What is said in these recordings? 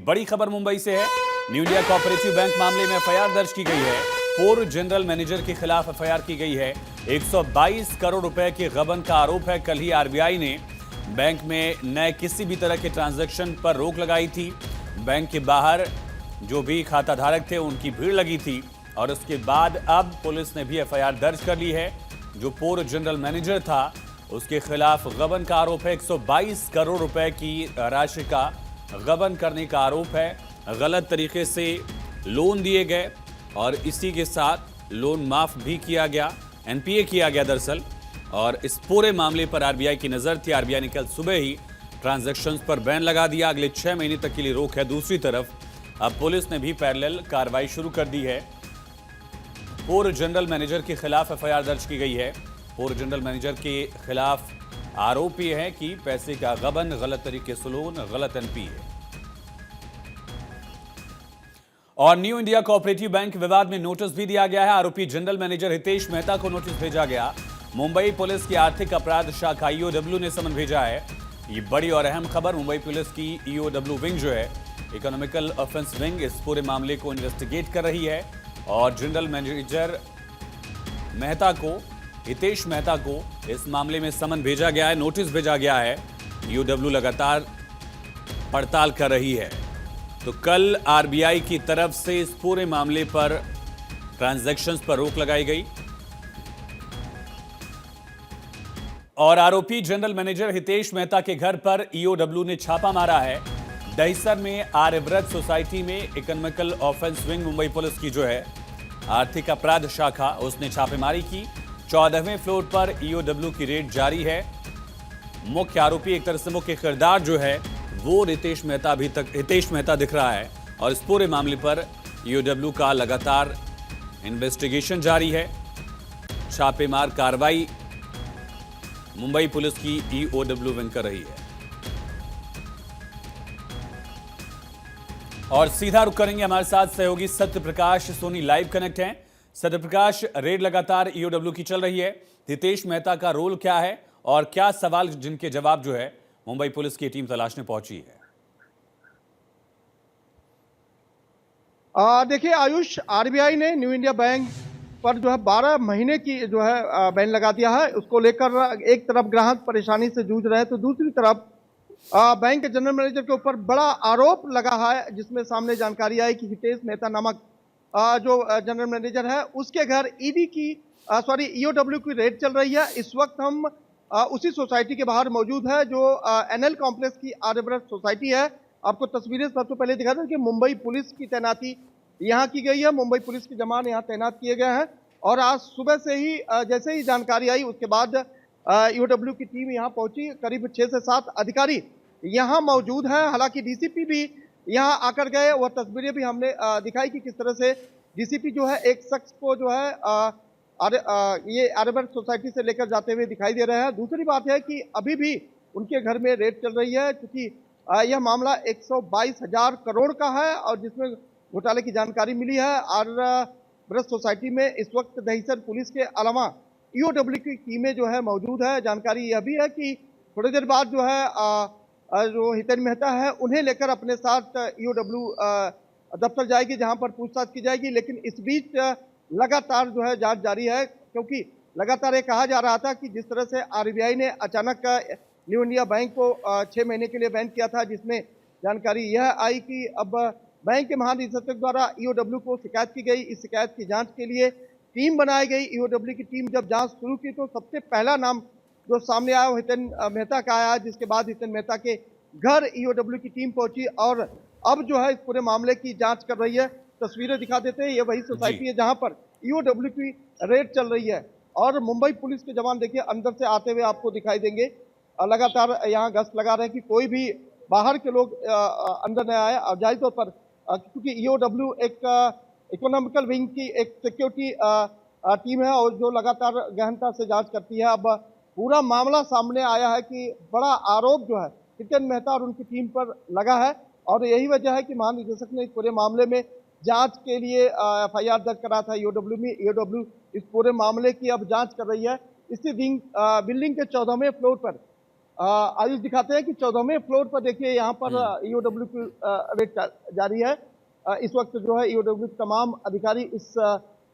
बड़ी खबर मुंबई से है। न्यू इंडिया कोऑपरेटिव बैंक मामले में एफआईआर दर्ज की गई है। पूर्व जनरल मैनेजर के खिलाफ एफआईआर की गई है। 122 करोड़ रुपए के गबन का आरोप है। कल ही आरबीआई ने बैंक में नए किसी भी तरह के ट्रांजैक्शन पर रोक लगाई थी। बैंक के बाहर जो भी खाता धारक थे उनकी भीड़ लगी थी और उसके बाद अब पुलिस ने भी एफआईआर दर्ज कर ली है। जो पूर्व जनरल मैनेजर था उसके खिलाफ गबन का आरोप है। 122 करोड़ रुपए की राशि का गबन करने का आरोप है। गलत तरीके से लोन दिए गए और इसी के साथ लोन माफ भी किया गया, एनपीए किया गया दरअसल। और इस पूरे मामले पर आरबीआई की नजर थी। आरबीआई ने कल सुबह ही ट्रांजैक्शंस पर बैन लगा दिया। अगले 6 महीने तक के लिए रोक है। दूसरी तरफ अब पुलिस ने भी पैरेलल कार्रवाई शुरू कर दी है। पूर्व जनरल मैनेजर के खिलाफ एफआईआर दर्ज की गई है। पूर्व जनरल मैनेजर के खिलाफ आरोप यह है कि पैसे का गबन, गलत तरीके से लोन, गलत एनपीए। और न्यू इंडिया कोऑपरेटिव बैंक विवाद में नोटिस भी दिया गया है। आरोपी जनरल मैनेजर हितेश मेहता को नोटिस भेजा गया। मुंबई पुलिस की आर्थिक अपराध शाखा ईओडब्ल्यू ने समन भेजा है। ये बड़ी और अहम खबर। मुंबई पुलिस की ईओडब्ल्यू विंग जो है, इकोनॉमिकल ऑफेंस विंग, इस पूरे मामले को इन्वेस्टिगेट कर रही है और जनरल मैनेजर मेहता को, हितेश मेहता को इस मामले में समन भेजा गया है, नोटिस भेजा गया है। ईओडब्ल्यू लगातार पड़ताल कर रही है। तो कल आरबीआई की तरफ से इस पूरे मामले पर ट्रांजैक्शंस पर रोक लगाई गई और आरोपी जनरल मैनेजर हितेश मेहता के घर पर ईओडब्ल्यू ने छापा मारा है। दहिसर में आर्यव्रत सोसाइटी में economical offence wing Mumbai police की जो है आर्थिक अपराध शाखा, उसने छापेमारी की। 14वें फ्लोर पर ईओडब्ल्यू की रेड जारी है। मुख्य आरोपी, एक तरह से मुख्य किरदार जो है वो हितेश मेहता दिख रहा है और इस पूरे मामले पर ईओडब्ल्यू का लगातार इन्वेस्टिगेशन जारी है। छापेमार कार्रवाई मुंबई पुलिस की ईओडब्ल्यू विंग कर रही है। और सीधा रुक करेंगे, हमारे साथ सहयोगी सत्य प्रकाश सोनी लाइव कनेक्ट हैं। सत्य प्रकाश, रेड लगातार ईओडब्ल्यू की चल रही है। हितेश मेहता का रोल क्या है और क्या सवाल जिनके जवाब जो है मुंबई पुलिस की टीम तलाशने पहुंची है? देखिए आयुष, आरबीआई ने न्यू इंडिया बैंक पर जो है 12 महीने की जो है बैन लगा दिया है। उसको लेकर एक तरफ ग्राहक परेशानी से जूझ रहे हैं तो दूसरी तरफ बैंक के जनरल मैनेजर के ऊपर बड़ा आरोप लगा है, जिसमें सामने जानकारी आई कि हितेश मेहता नामक जो जनरल मैनेजर है उसके घर ईडी की ईओडब्ल्यू की रेड चल रही है। इस वक्त हम उसी सोसाइटी के बाहर मौजूद है जो एनएल कॉम्प्लेक्स की आर्यव्रत सोसाइटी है। आपको तस्वीरें सबसे पहले दिखा दें कि मुंबई पुलिस की तैनाती यहाँ की गई है। मुंबई पुलिस के जवान यहाँ तैनात किए गए हैं और आज सुबह से ही जैसे ही जानकारी आई उसके बाद ईओडब्ल्यू की टीम यहाँ पहुंची। करीब 6 से 7 अधिकारी यहाँ मौजूद हैं। हालांकि डीसीपी भी यहाँ आकर गए। वह तस्वीरें भी हमने दिखाई कि किस तरह से डीसीपी जो है एक शख्स को जो है ये आर्यव्रत सोसाइटी से लेकर जाते हुए दिखाई दे रहे हैं। दूसरी बात है कि अभी भी उनके घर में रेड चल रही है, क्योंकि यह मामला 122,000 करोड़ का है और जिसमें घोटाले की जानकारी मिली है। आर्यव्रत सोसाइटी में इस वक्त दहिसर पुलिस के अलावा ईओडब्ल्यू की टीमें जो है मौजूद है। जानकारी यह भी है कि थोड़ी देर बाद जो है जो हितेश मेहता है उन्हें लेकर अपने साथ ईओडब्ल्यू दफ्तर जाएगी, जहां पर पूछताछ की जाएगी। लेकिन इस बीच लगातार जो है जांच जारी है, क्योंकि लगातार ये कहा जा रहा था कि जिस तरह से आरबीआई ने अचानक न्यू इंडिया बैंक को 6 महीने के लिए बैन किया था, जिसमें जानकारी यह आई कि अब बैंक के महानिदेशक द्वारा ईओडब्ल्यू को शिकायत की गई। इस शिकायत की जांच के लिए टीम बनाई गई। ईओडब्ल्यू की टीम जब जांच शुरू की तो सबसे पहला नाम जो सामने आया वो हितेश मेहता का आया, जिसके बाद हितेश मेहता के घर ईओडब्ल्यू की टीम पहुंची और अब जो है इस पूरे मामले की जांच कर रही है। तस्वीरें दिखा देते हैं, ये वही सोसाइटी है जहां पर ईओडब्ल्यू की रेड चल रही है और मुंबई पुलिस के जवान देखिए अंदर से आते हुए आपको दिखाई देंगे। लगातार यहाँ गश्त लगा रहे हैं कि कोई भी बाहर के लोग अंदर न आए। और जाहिर तौर पर क्योंकि ईओडब्ल्यू एक इकोनॉमिकल विंग की एक सिक्योरिटी टीम है और जो लगातार गहनता से जांच करती है। अब पूरा मामला सामने आया है कि बड़ा आरोप जो है हितेश मेहता और उनकी टीम पर लगा है और यही वजह है कि महानिदेशक ने इस पूरे मामले में जांच के लिए एफआईआर दर्ज करा था ईओडब्ल्यू में। ईओडब्ल्यू इस पूरे मामले की अब जांच कर रही है। इसी बिल्डिंग के 14वें फ्लोर पर आयुष दिखाते हैं कि 14वें फ्लोर पर देखिए यहाँ पर ईओडब्ल्यू की रेड जारी है। इस वक्त जो है ईओडब्ल्यू के तमाम अधिकारी इस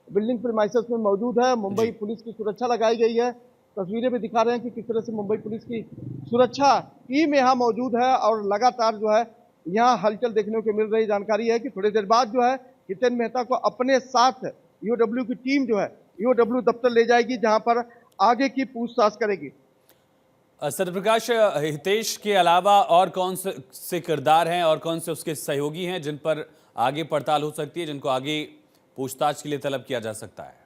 बिल्डिंग प्रीमाइसेस में मौजूद है। मुंबई जी। पुलिस की सुरक्षा लगाई गई है। तस्वीरें भी दिखा रहे हैं कि किस तरह से मुंबई पुलिस की सुरक्षा टीम यहाँ मौजूद है और लगातार जो है यहाँ हलचल देखने को मिल रही। जानकारी है कि थोड़ी देर बाद जो है हितेन मेहता को अपने साथ ईओडब्ल्यू की टीम जो है ईओडब्ल्यू दफ्तर ले जाएगी, जहां पर आगे की पूछताछ करेगी। सत्यप्रकाश, हितेश के अलावा और कौन से किरदार हैं और कौन से उसके सहयोगी हैं जिन पर आगे पड़ताल हो सकती है, जिनको आगे पूछताछ के लिए तलब किया जा सकता है?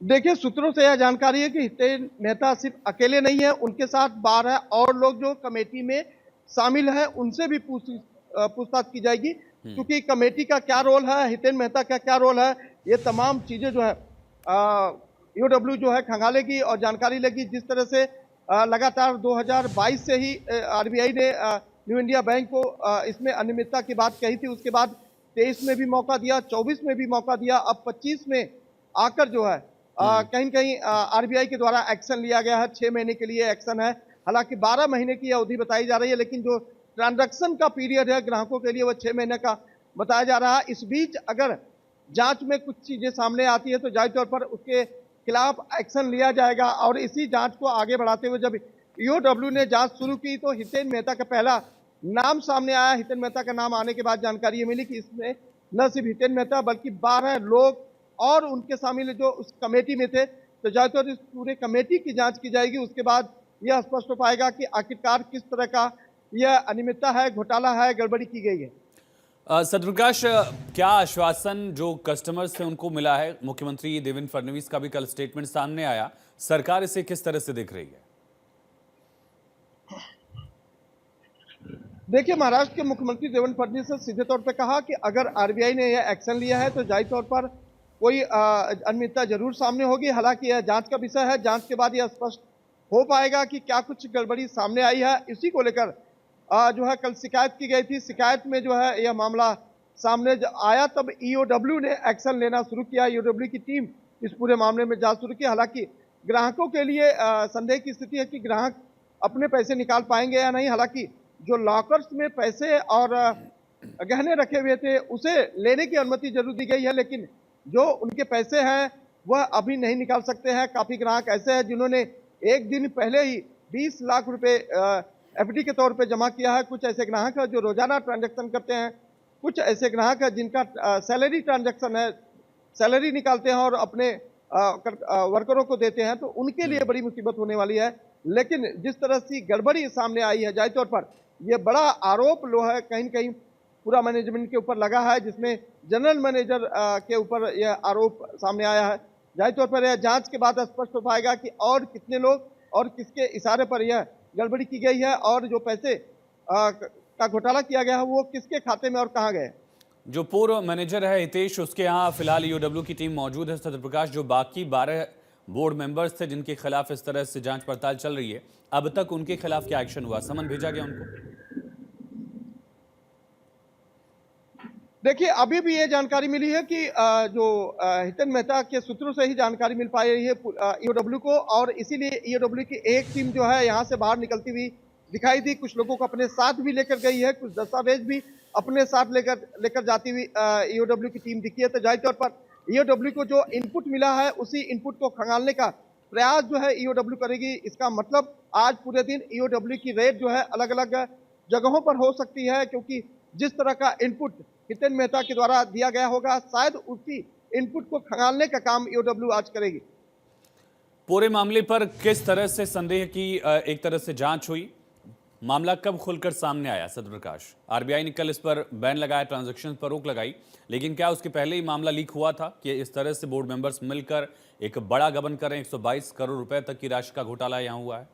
देखिए, सूत्रों से यह जानकारी है कि हितेन मेहता सिर्फ अकेले नहीं है, उनके साथ 12 और लोग जो कमेटी में शामिल हैं उनसे भी पूछताछ की जाएगी। क्योंकि कमेटी का क्या रोल है, हितेन मेहता का क्या रोल है, ये तमाम चीजें जो है ईओडब्ल्यू जो है खंगालेगी और जानकारी लेगी। जिस तरह से लगातार 2022 से ही आरबीआई ने न्यू इंडिया बैंक को इसमें अनियमितता की बात कही थी। उसके बाद 23 में भी मौका दिया, 24 में भी मौका दिया, अब 25 में आकर जो है कहीं कहीं आरबीआई के द्वारा एक्शन लिया गया है। 6 महीने के लिए एक्शन है। हालांकि 12 महीने की अवधि बताई जा रही है, लेकिन जो ट्रांजैक्शन का पीरियड है ग्राहकों के लिए वो 6 महीने का बताया जा रहा है। इस बीच अगर जांच में कुछ चीजें सामने आती है तो जाहिर तौर पर उसके खिलाफ एक्शन लिया जाएगा। और इसी जांच को आगे बढ़ाते हुए जब ईओडब्ल्यू ने जांच शुरू की तो हितेन मेहता का पहला नाम सामने आया। हितेन मेहता का नाम आने के बाद जानकारी ये मिली कि इसमें न सिर्फ हितेन मेहता बल्कि 12 लोग और उनके शामिल जो उस कमेटी में थे। तो जाहिर तौर इस पूरे कमेटी की जांच की जाएगी। उसके बाद यह स्पष्ट हो पाएगा कि आखिरकार किस तरह का यह अनियमितता है, घोटाला है, गड़बड़ी की गई है। सत्यप्रकाश, क्या आश्वासन जो कस्टमर्स से उनको मिला है? मुख्यमंत्री देवेंद्र फडणवीस का भी कल स्टेटमेंट सामने आया, सरकार इसे किस तरह से देख रही है? देखिए, महाराष्ट्र के मुख्यमंत्री देवेंद्र फडणवीस ने सीधे तौर पे कहा कि अगर आरबीआई ने यह एक्शन लिया है तो जाहिर तौर पर कोई अनियमितता जरूर सामने होगी। हालांकि यह जांच का विषय है, जांच के बाद यह स्पष्ट हो पाएगा कि क्या कुछ गड़बड़ी सामने आई है। इसी को लेकर जो है कल शिकायत की गई थी। शिकायत में जो है यह मामला सामने आया, तब ईओडब्ल्यू ने एक्शन लेना शुरू किया। ईओडब्ल्यू की टीम इस पूरे मामले में जांच शुरू की। हालांकि ग्राहकों के लिए संदेह की स्थिति है कि ग्राहक अपने पैसे निकाल पाएंगे या नहीं। हालांकि जो लॉकर्स में पैसे और गहने रखे हुए थे उसे लेने की अनुमति जरूर दी गई है, लेकिन जो उनके पैसे हैं वह अभी नहीं निकाल सकते हैं। काफी ग्राहक ऐसे हैं जिन्होंने एक दिन पहले ही 20 लाख रुपए एफडी के तौर पे जमा किया है। कुछ ऐसे ग्राहक हैं जो रोजाना ट्रांजैक्शन करते हैं, कुछ ऐसे ग्राहक हैं जिनका सैलरी ट्रांजैक्शन है, सैलरी निकालते हैं और अपने वर्करों को देते हैं, तो उनके लिए बड़ी मुसीबत होने वाली है। लेकिन जिस तरह से गड़बड़ी सामने आई है, जाहिर तौर पर यह बड़ा आरोप लो है कहीं न कहीं पूरा मैनेजमेंट के ऊपर लगा है, जिसमें जनरल मैनेजर के ऊपर यह आरोप सामने आया है। जाहिर तौर पर यह जांच के बाद स्पष्ट हो पाएगा कि और कितने लोग और किसके इशारे पर यह गड़बड़ी की गई है और जो पैसे का घोटाला किया गया है वो किसके खाते में और कहां गए। जो पूर्व मैनेजर है हितेश, उसके यहाँ फिलहाल ईओडब्ल्यू की टीम मौजूद है। सत्यप्रकाश, जो बाकी 12 बोर्ड मेंबर्स थे जिनके खिलाफ इस तरह से जांच पड़ताल चल रही है, अब तक उनके खिलाफ क्या एक्शन हुआ? समन भेजा गया उनको? देखिए, अभी भी ये जानकारी मिली है कि जो हितेन मेहता के सूत्रों से ही जानकारी मिल पा रही है ईओडब्ल्यू को, और इसीलिए ईओडब्ल्यू की एक टीम जो है यहाँ से बाहर निकलती हुई दिखाई दी। कुछ लोगों को अपने साथ भी लेकर गई है, कुछ दस्तावेज भी अपने साथ लेकर जाती हुई ईओडब्ल्यू की टीम दिखी है। तो जाहिर तौर पर ईओडब्ल्यू को जो इनपुट मिला है उसी इनपुट को खंगालने का प्रयास जो है ईओडब्ल्यू करेगी। इसका मतलब आज पूरे दिन ईओडब्ल्यू की रेड जो है अलग अलग जगहों पर हो सकती है, क्योंकि जिस तरह का इनपुट हितेन मेहता के द्वारा दिया गया होगा शायद उसी इनपुट को खंगालने का काम ईओडब्ल्यू आज करेगी। पूरे मामले पर किस तरह से संदेह की एक तरह से जांच हुई? मामला कब खुलकर सामने आया? सत्यप्रकाश, आरबीआई ने कल इस पर बैन लगाया, ट्रांजैक्शन पर रोक लगाई, लेकिन क्या उसके पहले ही मामला लीक हुआ था कि इस तरह से बोर्ड मेंबर्स मिलकर एक बड़ा गबन करें? 122 करोड़ रुपए तक की राशि का घोटाला यहां हुआ है।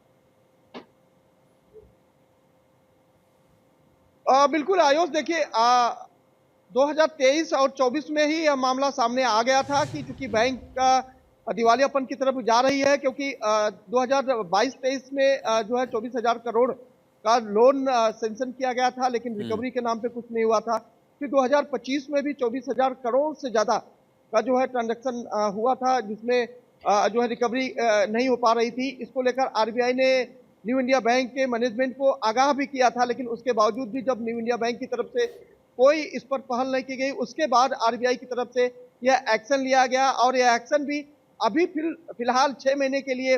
बिल्कुल आयुष, देखिए 2023 और 24 में ही यह मामला सामने आ गया था कि चूंकि बैंक का दिवालियापन की तरफ जा रही है, क्योंकि 2022-23 में जो है 24,000 करोड़ का लोन सैंक्शन किया गया था, लेकिन रिकवरी के नाम पे कुछ नहीं हुआ था। फिर 2025 में भी 24,000 करोड़ से ज्यादा का जो है ट्रांजैक्शन हुआ था, जिसमें जो है रिकवरी नहीं हो पा रही थी। इसको लेकर आरबीआई ने न्यू इंडिया बैंक के मैनेजमेंट को आगाह भी किया था, लेकिन उसके बावजूद भी जब न्यू इंडिया बैंक की तरफ से कोई इस पर पहल नहीं की गई, उसके बाद आरबीआई की तरफ से यह एक्शन लिया गया और यह एक्शन भी अभी फिलहाल 6 महीने के लिए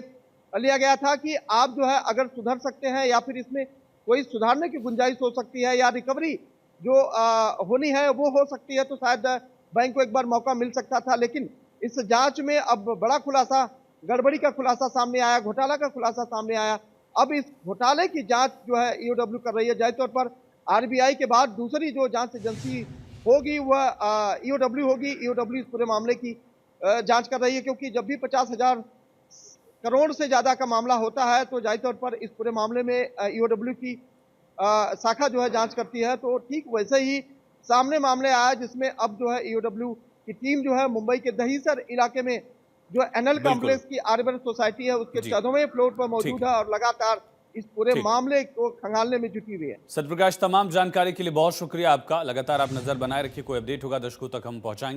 लिया गया था कि आप जो है अगर सुधर सकते हैं या फिर इसमें कोई सुधारने की गुंजाइश हो सकती है या रिकवरी जो होनी है वो हो सकती है, तो शायद बैंक को एक बार मौका मिल सकता था। लेकिन इस जांच में अब बड़ा खुलासा, गड़बड़ी का खुलासा सामने आया, घोटाला का खुलासा सामने आया। अब इस घोटाले की जांच जो है ईओडब्ल्यू कर रही है। जाहिर तौर पर आरबीआई के बाद दूसरी जो जांच एजेंसी होगी वह ईओडब्ल्यू होगी। ईओडब्ल्यू इस पूरे मामले की जांच कर रही है, क्योंकि जब भी 50,000 करोड़ से ज्यादा का मामला होता है तो जाहिर तौर पर इस पूरे मामले में ईओडब्ल्यू की शाखा जो है जांच करती है। तो ठीक वैसे ही सामने मामले आया जिसमें अब जो है ईओडब्ल्यू की टीम जो है मुंबई के दहीसर इलाके में जो एनएल बिल्कुल। कॉम्प्लेक्स की आर्बन सोसाइटी है उसके जी। 14वें फ्लोर पर मौजूद ठीक। है और लगातार इस पूरे ठीक। मामले को खंगालने में जुटी हुई है। सत्यप्रकाश, तमाम जानकारी के लिए बहुत शुक्रिया आपका। लगातार आप नजर बनाए रखिए, कोई अपडेट होगा दर्शकों तक हम पहुंचाएंगे।